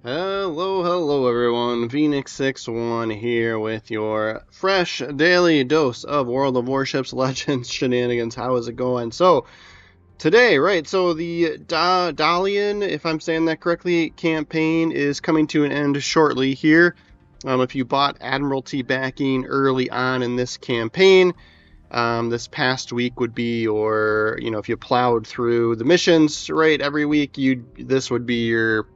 Hello everyone, Phoenix61 here with your fresh daily dose of World of Warships Legends shenanigans. How is it going? So, today, right, so the Dalian, if I'm saying that correctly, campaign is coming to an end shortly here. If you bought Admiralty backing early on in this campaign, this past week would be your, if you plowed through the missions, right, every week, this would be your,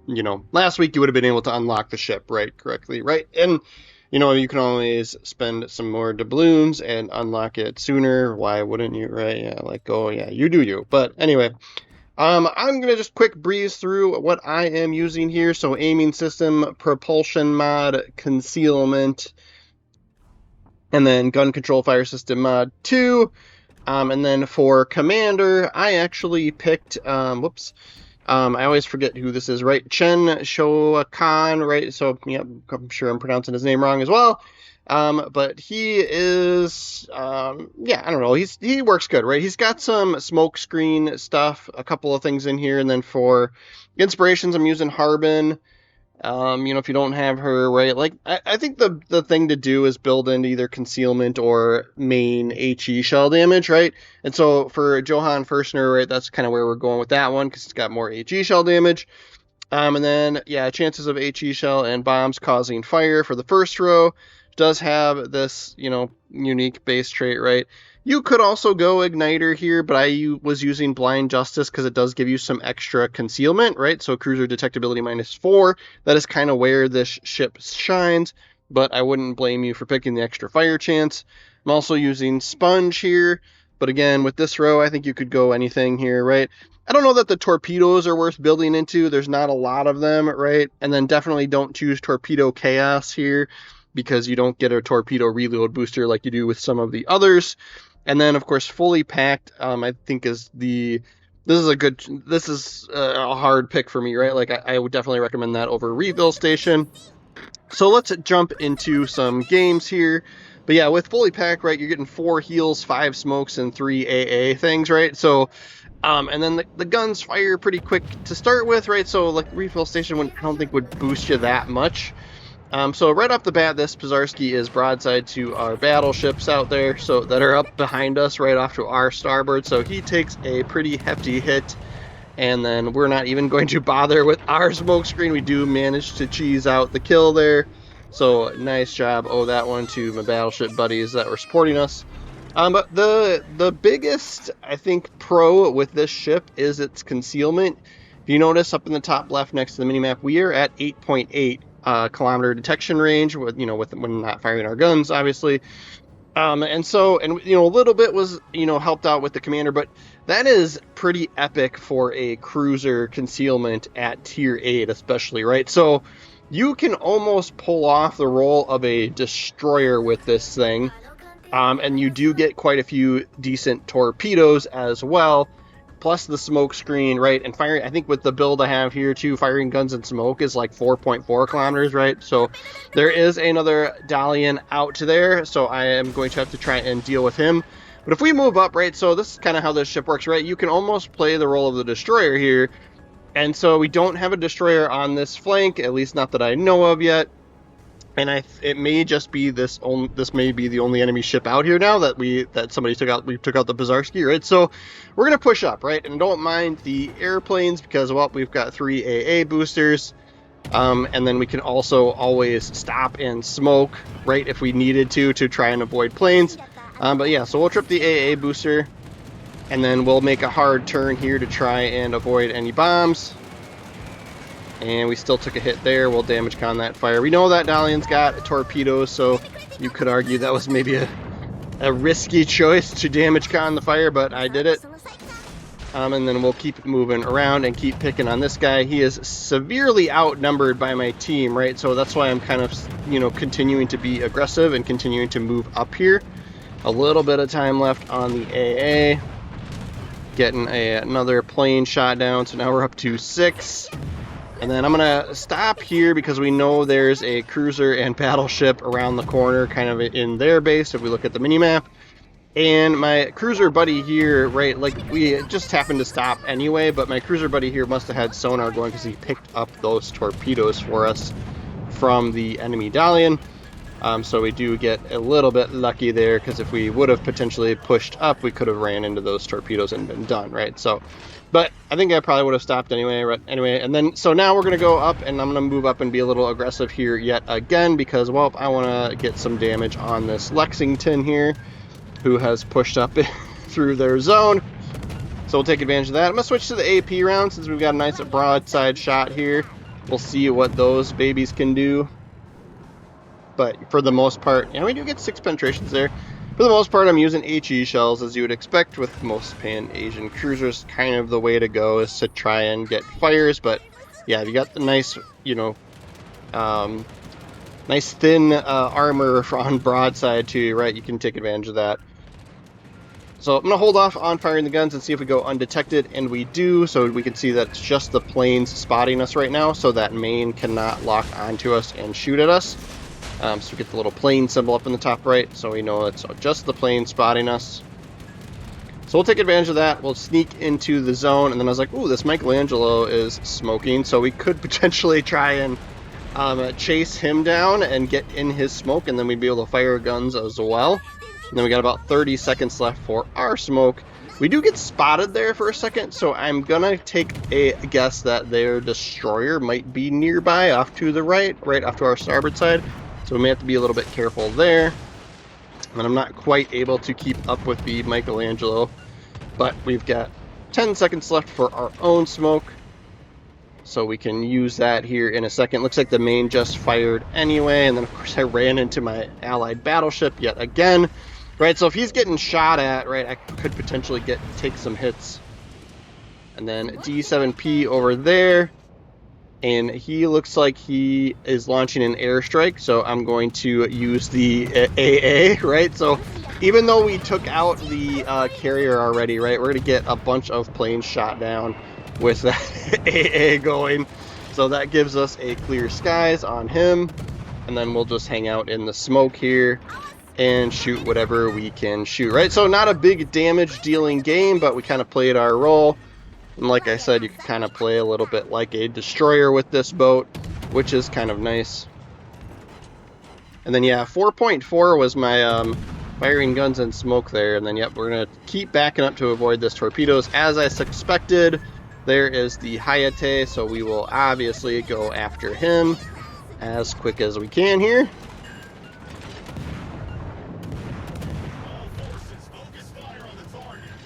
last week you would have been able to unlock the ship, right, correctly, right? And, you can always spend some more doubloons and unlock it sooner. Why wouldn't you, right? Yeah, you do you. But anyway, I'm going to just quick breeze through what I am using here. So aiming system, propulsion mod, concealment, and then gun control fire system mod 2. And then for commander, I actually picked, I always forget who this is, right? Chen Shoakan, right? So, yeah, I'm sure I'm pronouncing his name wrong as well. But he is, I don't know, he works good, right? He's got some smoke screen stuff, a couple of things in here, and then for inspirations, I'm using Harbin. If you don't have her, right, I think the thing to do is build in either concealment or main HE shell damage, right? And so for Johann Firstner, right, that's kind of where we're going with that one, because it's got more HE shell damage. And then, chances of HE shell and bombs causing fire for the first row. Does have this, unique base trait, right? You could also go Igniter here, but I was using Blind Justice because it does give you some extra concealment, right? So Cruiser Detectability -4. That is kind of where this ship shines, but I wouldn't blame you for picking the extra fire chance. I'm also using Sponge here, but again, with this row, I think you could go anything here, right? I don't know that the torpedoes are worth building into. There's not a lot of them, right? And then definitely don't choose Torpedo Chaos here, because you don't get a torpedo reload booster like you do with some of the others. And then, of course, fully packed, I think this is a hard pick for me, right? I would definitely recommend that over Refill Station. So let's jump into some games here. But yeah, with fully packed, right, you're getting 4 heals, 5 smokes, and 3 AA things, right? So, and then the guns fire pretty quick to start with, right? So, Refill Station, I don't think would boost you that much. So right off the bat, this Pizarski is broadside to our battleships out there, so that are up behind us, right off to our starboard. So he takes a pretty hefty hit, and then we're not even going to bother with our smoke screen. We do manage to cheese out the kill there. So nice job. Owe that one to my battleship buddies that were supporting us. But the biggest, I think, pro with this ship is its concealment. If you notice up in the top left next to the minimap, we are at 8.8. Kilometer detection range with when not firing our guns, obviously. A little bit was, helped out with the commander, but that is pretty epic for a cruiser concealment at tier 8, especially, right? So you can almost pull off the role of a destroyer with this thing. And you do get quite a few decent torpedoes as well. Plus the smoke screen, right? And firing, I think with the build I have here too, firing guns and smoke is like 4.4 kilometers, right? So there is another Dalian out to there, so I am going to have to try and deal with him. But if we move up, right, so this is kind of how this ship works, right? You can almost play the role of the destroyer here. And so we don't have a destroyer on this flank, at least not that I know of yet. And it may just be this may be the only enemy ship out here now that somebody took out. We took out the Pizarski, right? So we're gonna push up, right? And don't mind the airplanes because, well, we've got 3 AA boosters, and then we can also always stop and smoke, right, if we needed to try and avoid planes. But yeah, so we'll trip the AA booster, and then we'll make a hard turn here to try and avoid any bombs. And we still took a hit there. We'll damage con that fire. We know that Dalian's got torpedoes, so you could argue that was maybe a risky choice to damage con the fire, but I did it. And then we'll keep moving around and keep picking on this guy. He is severely outnumbered by my team, right? So that's why I'm kind of, continuing to be aggressive and continuing to move up here. A little bit of time left on the AA. Getting another plane shot down, so now we're up to 6. And then I'm going to stop here because we know there's a cruiser and battleship around the corner kind of in their base if we look at the minimap. And my cruiser buddy here, right, like we just happened to stop anyway, but my cruiser buddy here must have had sonar going because he picked up those torpedoes for us from the enemy Dalian. So we do get a little bit lucky there, because if we would have potentially pushed up, we could have ran into those torpedoes and been done, right? So, but I think I probably would have stopped anyway, right? Anyway, and then, so now we're going to go up, and I'm going to move up and be a little aggressive here yet again, because, well, I want to get some damage on this Lexington here, who has pushed up through their zone. So we'll take advantage of that. I'm going to switch to the AP round, since we've got a nice broadside shot here. We'll see what those babies can do. But for the most part, we do get 6 penetrations there. For the most part, I'm using HE shells, as you would expect with most Pan-Asian cruisers. Kind of the way to go is to try and get fires. But yeah, you got the nice, nice thin armor on broadside too, right? You can take advantage of that. So I'm going to hold off on firing the guns and see if we go undetected, and we do. So we can see that it's just the planes spotting us right now, so that main cannot lock onto us and shoot at us. So we get the little plane symbol up in the top right, so we know it's just the plane spotting us. So we'll take advantage of that. We'll sneak into the zone, and then I was like, ooh, this Michelangelo is smoking, so we could potentially try and chase him down and get in his smoke, and then we'd be able to fire guns as well. And then we got about 30 seconds left for our smoke. We do get spotted there for a second, so I'm gonna take a guess that their destroyer might be nearby off to the right off to our starboard side. So we may have to be a little bit careful there. And I'm not quite able to keep up with the Michelangelo, but we've got 10 seconds left for our own smoke, so we can use that here in a second. Looks like the main just fired anyway, and then of course I ran into my allied battleship yet again. Right, so if he's getting shot at, right, I could potentially take some hits. And then D7P over there, and he looks like he is launching an airstrike, so I'm going to use the AA, right? So even though we took out the carrier already, right, we're going to get a bunch of planes shot down with that AA going. So that gives us a clear skies on him, and then we'll just hang out in the smoke here and shoot whatever we can shoot, right? So not a big damage dealing game, but we kind of played our role. And like I said, you can kind of play a little bit like a destroyer with this boat, which is kind of nice. And then yeah, 4.4 was my firing guns and smoke there. And then yep, we're going to keep backing up to avoid this torpedoes. As I suspected, there is the Hayate, so we will obviously go after him as quick as we can here.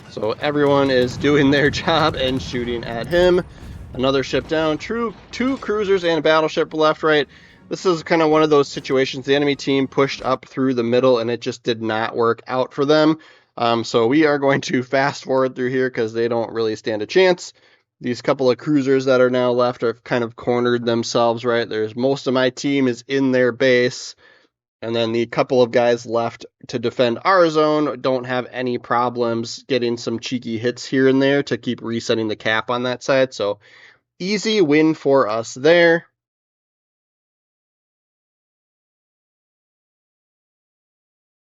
So everyone is doing their job and shooting at him. Another ship down. Two cruisers and a battleship left, right? This is kind of one of those situations. The enemy team pushed up through the middle, and it just did not work out for them. So we are going to fast forward through here because they don't really stand a chance. These couple of cruisers that are now left are kind of cornered themselves, right? There's most of my team is in their base. And then the couple of guys left to defend our zone don't have any problems getting some cheeky hits here and there to keep resetting the cap on that side. So easy win for us there.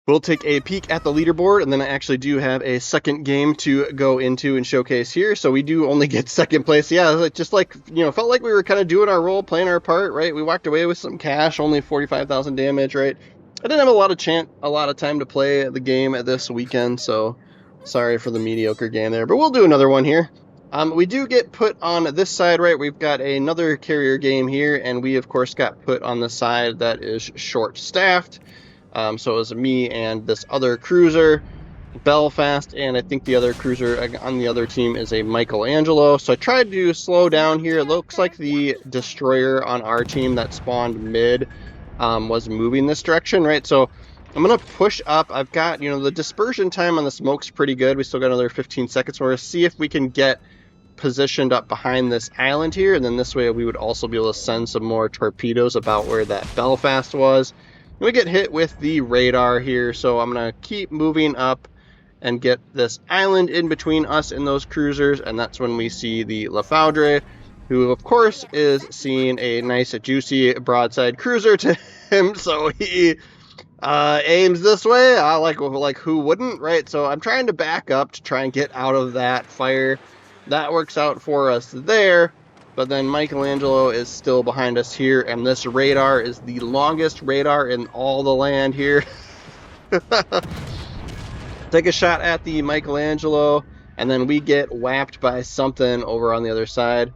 We'll take a peek at the leaderboard, and then I actually do have a second game to go into and showcase here. So we do only get second place. Yeah, just like, felt like we were kind of doing our role, playing our part, right? We walked away with some cash, only 45,000 damage, right? I didn't have a lot of time to play the game this weekend, so sorry for the mediocre game there. But we'll do another one here. We do get put on this side, right? We've got another carrier game here, and we, of course, got put on the side that is short-staffed. So it was me and this other cruiser, Belfast, and I think the other cruiser on the other team is a Michelangelo. So I tried to slow down here. It looks like the destroyer on our team that spawned mid was moving this direction, right? So I'm going to push up. I've got, the dispersion time on the smoke's pretty good. We still got another 15 seconds. We're going to see if we can get positioned up behind this island here, and then this way we would also be able to send some more torpedoes about where that Belfast was. We get hit with the radar here, so I'm going to keep moving up and get this island in between us and those cruisers, and that's when we see the La Foudre, who of course is seeing a nice juicy broadside cruiser to him, so he Aims this way. I like who wouldn't, right? So I'm trying to back up to try and get out of that fire. That works out for us there. But then Michelangelo is still behind us here, and this radar is the longest radar in all the land here. Take a shot at the Michelangelo, and then we get whapped by something over on the other side.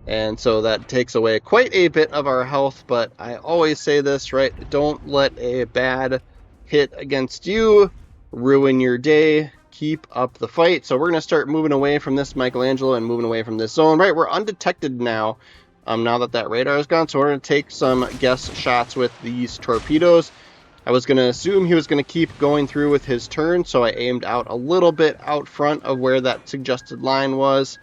And so that takes away quite a bit of our health, but I always say this, right? Don't let a bad hit against you ruin your day. Keep up the fight. So we're going to start moving away from this Michelangelo and moving away from this zone, right? We're undetected now, now that radar is gone. So we're going to take some guess shots with these torpedoes. I was going to assume he was going to keep going through with his turn, so I aimed out a little bit out front of where that suggested line was.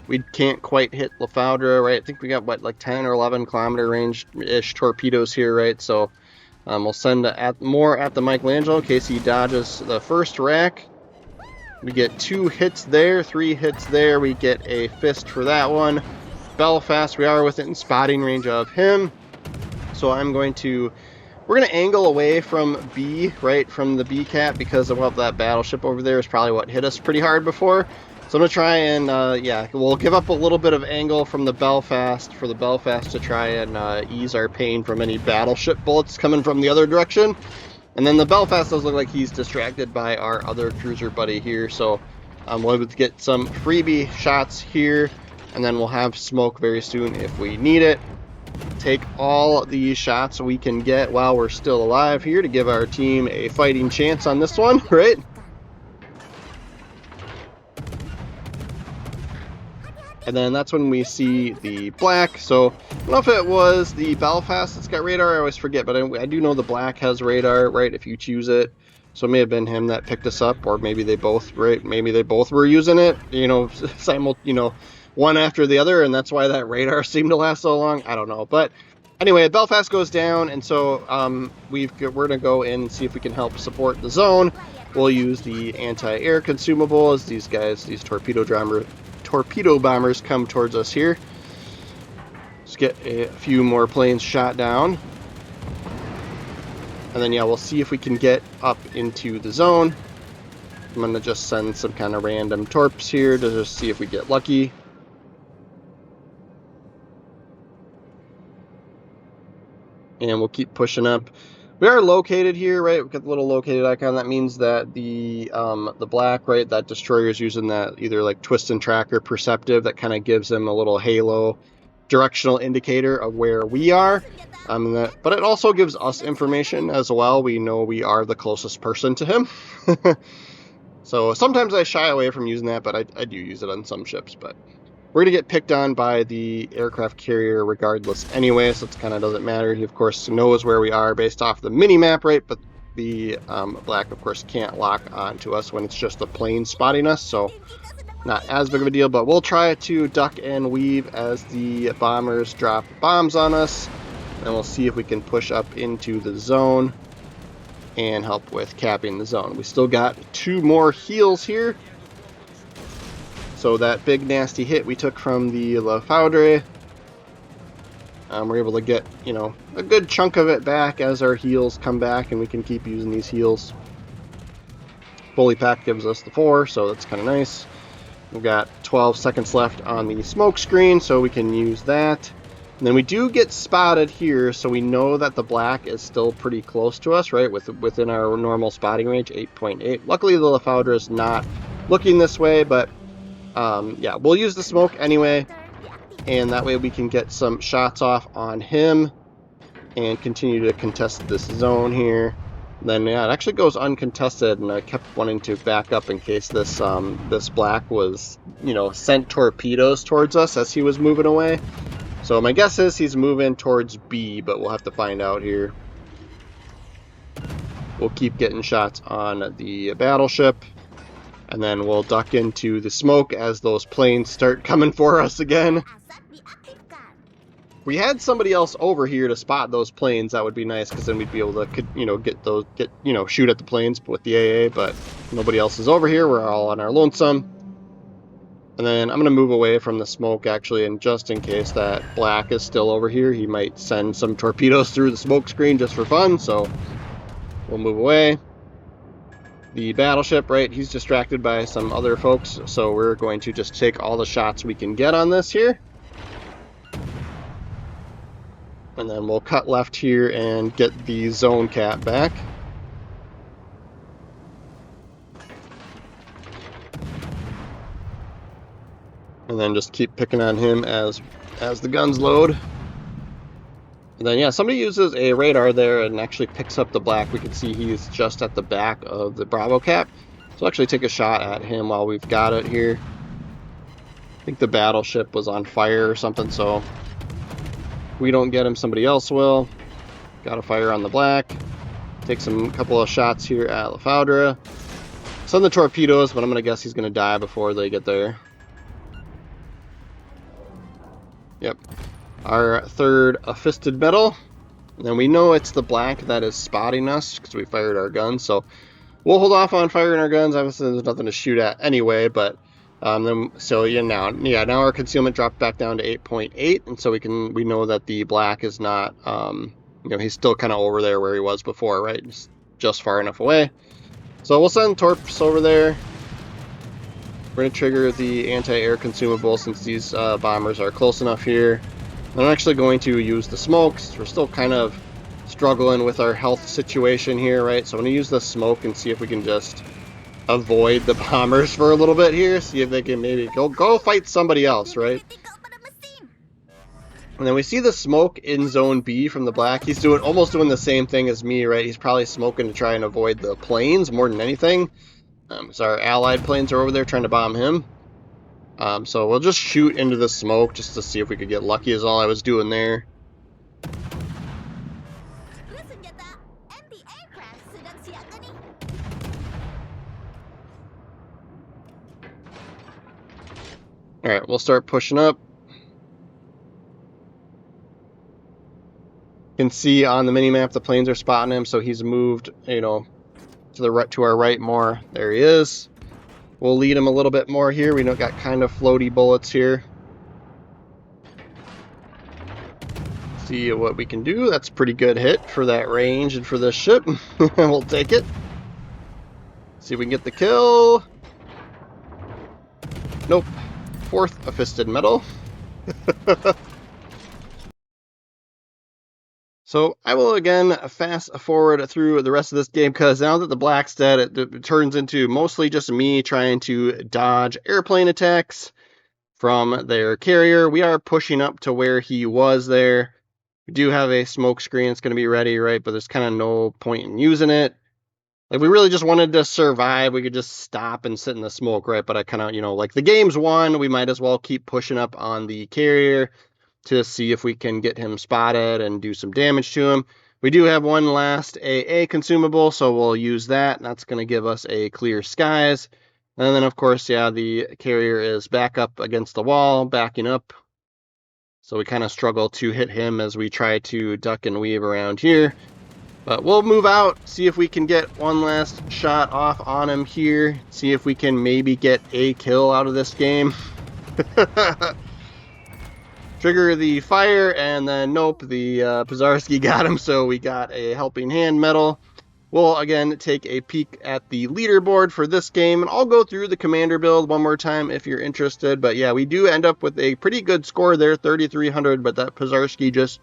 We can't quite hit La Foudre, right? I think we got, what, like 10 or 11 kilometer range-ish torpedoes here, right? So we'll send more at the Michelangelo in case he dodges the first rack. We get 2 hits there, 3 hits there. We get a fist for that one. Belfast, we are within spotting range of him. So we're going to angle away from B, right, from the B cap, because of that battleship over there is probably what hit us pretty hard before. So I'm going to try and, we'll give up a little bit of angle from the Belfast for the Belfast to try and ease our pain from any battleship bullets coming from the other direction. And then the Belfast does look like he's distracted by our other cruiser buddy here, so we'll able to get some freebie shots here, and then we'll have smoke very soon if we need it. Take all the shots we can get while we're still alive here to give our team a fighting chance on this one, right? And then that's when we see the black. So I don't know if it was the Belfast that's got radar. I always forget, but I do know the black has radar, right, if you choose it. So it may have been him that picked us up, or maybe they both, right? Maybe they both were using it, one after the other, and that's why that radar seemed to last so long. I don't know. But anyway, Belfast goes down, and so we're going to go in and see if we can help support the zone. We'll use the anti-air consumable as these torpedo bombers come towards us here. Let's get a few more planes shot down. And then, we'll see if we can get up into the zone. I'm going to just send some kind of random torps here to just see if we get lucky. And we'll keep pushing up. We are located here, right? We've got the little located icon. That means that the black, right, that destroyer is using that either like twist and track or perceptive that kind of gives them a little halo directional indicator of where we are. But it also gives us information as well. We know we are the closest person to him. So sometimes I shy away from using that, but I do use it on some ships. But we're going to get picked on by the aircraft carrier regardless anyway, so it kind of doesn't matter. He, of course, knows where we are based off the mini-map, right? But the black, of course, can't lock onto us when it's just a plane spotting us, so not as big of a deal. But we'll try to duck and weave as the bombers drop bombs on us, and we'll see if we can push up into the zone and help with capping the zone. We still got 2 more heals here. So that big nasty hit we took from the La Foudre, we're able to get, a good chunk of it back as our heals come back, and we can keep using these heals. Fully packed gives us the 4, so that's kind of nice. We've got 12 seconds left on the smoke screen, so we can use that. And then we do get spotted here, so we know that the black is still pretty close to us, right, within our normal spotting range, 8.8. Luckily, the La Foudre is not looking this way, but we'll use the smoke anyway, and that way we can get some shots off on him and continue to contest this zone here. Then, it actually goes uncontested, and I kept wanting to back up in case this black was, sent torpedoes towards us as he was moving away. So my guess is he's moving towards B, but we'll have to find out here. We'll keep getting shots on the battleship. And then we'll duck into the smoke as those planes start coming for us again. We had somebody else over here to spot those planes. That would be nice, because then we'd be able to, shoot at the planes with the AA. But nobody else is over here. We're all on our lonesome. And then I'm going to move away from the smoke, actually, and just in case that black is still over here, he might send some torpedoes through the smoke screen just for fun. So We'll move away. The battleship, right, he's distracted by some other folks, so we're going to just take all the shots we can get on this here. And then we'll cut left here and get the zone cap back. And then just keep picking on him as the guns load. And then, yeah, somebody uses a radar there and actually picks up the black. We can see he's just at the back of the Bravo cap. So I'll actually take a shot at him while we've got it here. I think the battleship was on fire or something, so if we don't get him, somebody else will. Got a fire on the black. Take some couple of shots here at La Foudre. Send the torpedoes, but I'm going to guess he's going to die before they get there. Yep. Our third fisted metal. And then we know it's the black that is spotting us because we fired our guns. So we'll hold off on firing our guns. Obviously, there's nothing to shoot at anyway. But now our concealment dropped back down to 8.8, and so we know that the black is not. He's still kind of over there where he was before, right? Just far enough away. So we'll send torps over there. We're going to trigger the anti-air consumable since these bombers are close enough here. I'm actually going to use the smokes. We're still kind of struggling with our health situation here, right? So I'm going to use the smoke and see if we can just avoid the bombers for a little bit here. See if they can maybe go fight somebody else, right? And then we see the smoke in zone B from the black. He's almost doing the same thing as me, right? He's probably smoking to try and avoid the planes more than anything. So our allied planes are over there trying to bomb him. So we'll just shoot into the smoke just to see if we could get lucky is all I was doing there. Alright, we'll start pushing up. You can see on the minimap the planes are spotting him, so he's moved, to our right more. There he is. We'll lead him a little bit more here. We got kind of floaty bullets here. See what we can do. That's a pretty good hit for that range and for this ship. We'll take it. See if we can get the kill. Nope. Fourth fisted metal. So I will again fast forward through the rest of this game because now that the black's dead, it turns into mostly just me trying to dodge airplane attacks from their carrier. We are pushing up to where he was there. We do have a smoke screen. It's going to be ready, right? But there's kind of no point in using it. If we really just wanted to survive, we could just stop and sit in the smoke, right? But I kind of, like the game's won, we might as well keep pushing up on the carrier to see if we can get him spotted and do some damage to him. We do have one last AA consumable, so we'll use that. That's going to give us a clear skies. And then, of course, yeah, the carrier is back up against the wall, backing up. So we kind of struggle to hit him as we try to duck and weave around here. But we'll move out, see if we can get one last shot off on him here. See if we can maybe get a kill out of this game. Trigger the fire, and then nope, the Pizarski got him, so we got a helping hand medal. We'll again take a peek at the leaderboard for this game, and I'll go through the commander build one more time if you're interested. But yeah, we do end up with a pretty good score there, 3,300, but that Pizarski just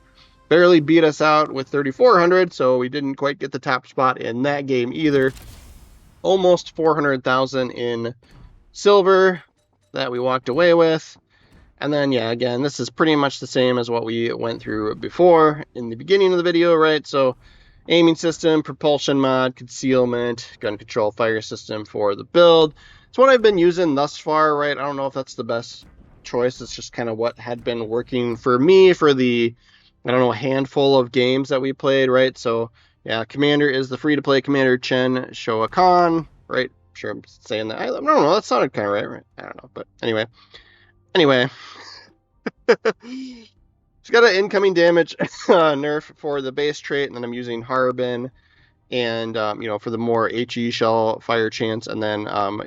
barely beat us out with 3,400, so we didn't quite get the top spot in that game either. Almost 400,000 in silver that we walked away with. And then, yeah, again, this is pretty much the same as what we went through before in the beginning of the video, right? So aiming system, propulsion mod, concealment, gun control, fire system for the build. It's what I've been using thus far, right? I don't know if that's the best choice. It's just kind of what had been working for me for the, handful of games that we played, right? So, yeah, Commander is the free-to-play Commander Chen Showa Khan, right? Sure, I'm saying that. I don't know. That sounded kind of right? I don't know, but anyway. She's got an incoming damage nerf for the base trait, and then I'm using Harbin and, for the more HE shell fire chance, and then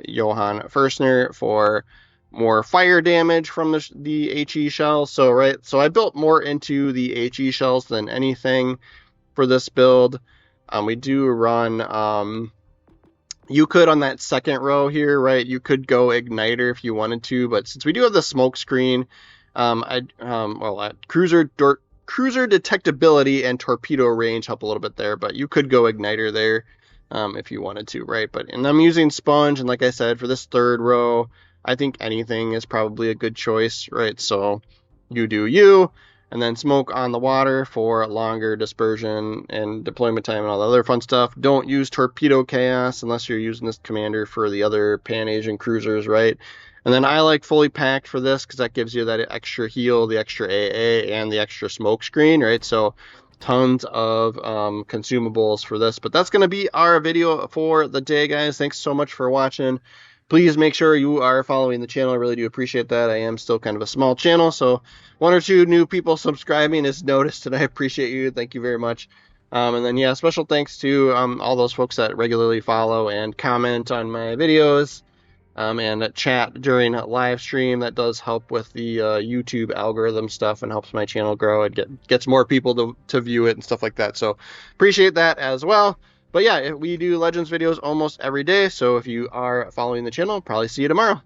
Johann Firstner for more fire damage from the HE shell. So, right, so I built more into the HE shells than anything for this build. We do run, you could on that second row here, right? You could go igniter if you wanted to, but since we do have the smoke screen, cruiser detectability and torpedo range help a little bit there, but you could go igniter there if you wanted to, right? And I'm using sponge, and like I said, for this third row, I think anything is probably a good choice, right? So you do you. And then smoke on the water for longer dispersion and deployment time and all the other fun stuff. Don't use torpedo chaos unless you're using this commander for the other Pan-Asian cruisers, right? And then I like fully packed for this because that gives you that extra heal, the extra AA, and the extra smoke screen, right? So tons of consumables for this. But that's going to be our video for the day, guys. Thanks so much for watching. Please make sure you are following the channel. I really do appreciate that. I am still kind of a small channel, so 1 or 2 new people subscribing is noticed, and I appreciate you. Thank you very much. And then, yeah, special thanks to all those folks that regularly follow and comment on my videos and chat during a live stream. That does help with the YouTube algorithm stuff and helps my channel grow. It gets more people to view it and stuff like that. So appreciate that as well. But yeah, we do Legends videos almost every day, so if you are following the channel, probably see you tomorrow.